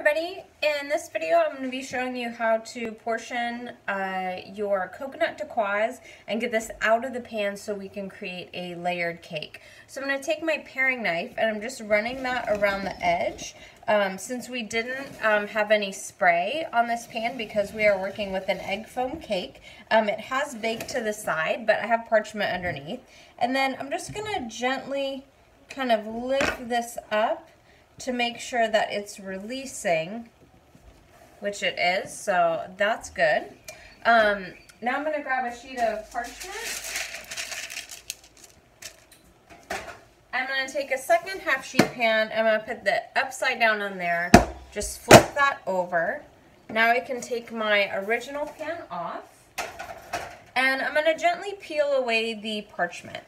everybody, in this video I'm going to be showing you how to portion your coconut dacquoise and get this out of the pan so we can create a layered cake. So I'm going to take my paring knife and I'm just running that around the edge. Since we didn't have any spray on this pan because we are working with an egg foam cake, it has baked to the side, but I have parchment underneath. And then I'm just going to gently kind of lift this up to make sure that it's releasing, which it is, so that's good. Now I'm going to grab a sheet of parchment. I'm going to take a second half sheet pan. I'm going to put the upside down on there, just flip that over. Now I can take my original pan off, and I'm going to gently peel away the parchment.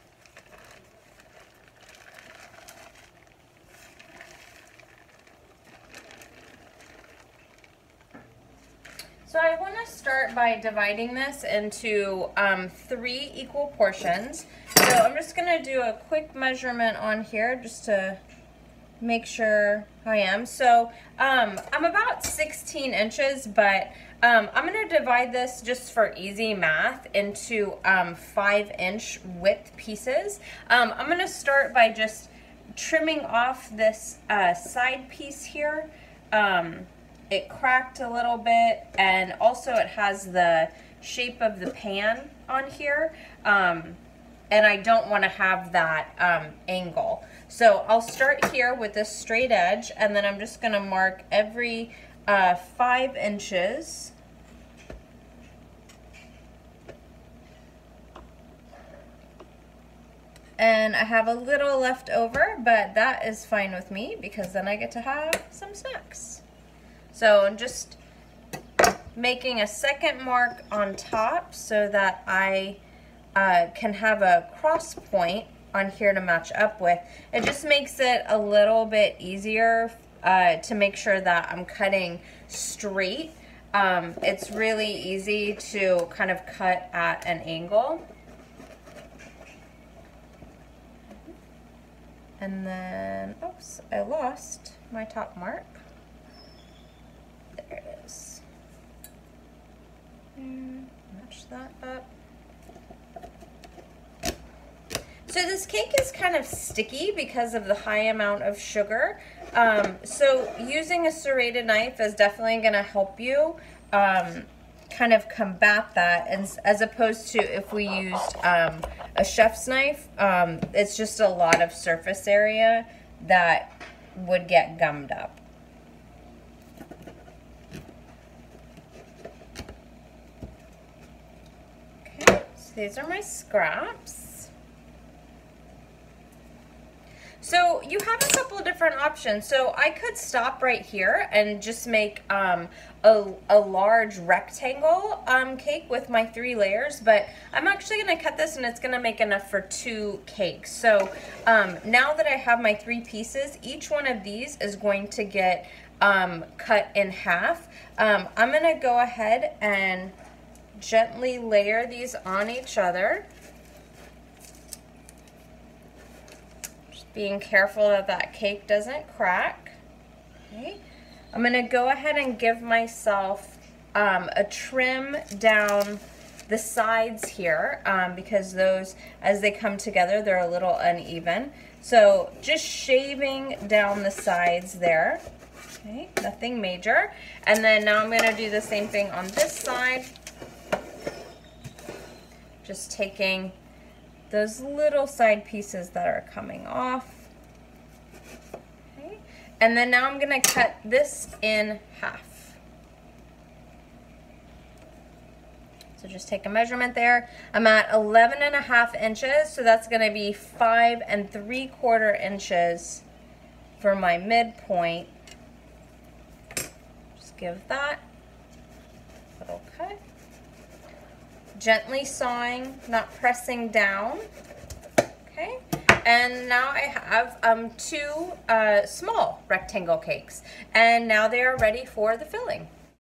So I want to start by dividing this into 3 equal portions. So I'm just going to do a quick measurement on here just to make sure I am. So I'm about 16 inches, but I'm going to divide this just for easy math into 5-inch width pieces. I'm going to start by just trimming off this side piece here. It cracked a little bit, and also it has the shape of the pan on here, and I don't want to have that angle. So I'll start here with this straight edge, and then I'm just going to mark every 5 inches. And I have a little left over, but that is fine with me because then I get to have some snacks. So I'm just making a second mark on top so that I can have a cross point on here to match up with. It just makes it a little bit easier to make sure that I'm cutting straight. It's really easy to kind of cut at an angle. And then, oops, I lost my top mark. There it is. Match that up. So this cake is kind of sticky because of the high amount of sugar. So using a serrated knife is definitely going to help you kind of combat that, as opposed to if we used a chef's knife. It's just a lot of surface area that would get gummed up. These are my scraps. So you have a couple of different options. So I could stop right here and just make a large rectangle cake with my 3 layers, but I'm actually going to cut this and it's going to make enough for 2 cakes. So now that I have my 3 pieces, each one of these is going to get cut in half. I'm going to go ahead and gently layer these on each other. Just being careful that that cake doesn't crack. Okay. I'm going to go ahead and give myself a trim down the sides here because those, as they come together, they're a little uneven. So just shaving down the sides there. Okay, nothing major. And then now I'm going to do the same thing on this side. Just taking those little side pieces that are coming off. Okay. And then now I'm going to cut this in half. So just take a measurement there. I'm at 11.5 inches, so that's going to be 5 3/4 inches for my midpoint. Just give that a little cut. Gently sawing, not pressing down. Okay, and now I have 2 small rectangle cakes, and now they are ready for the filling.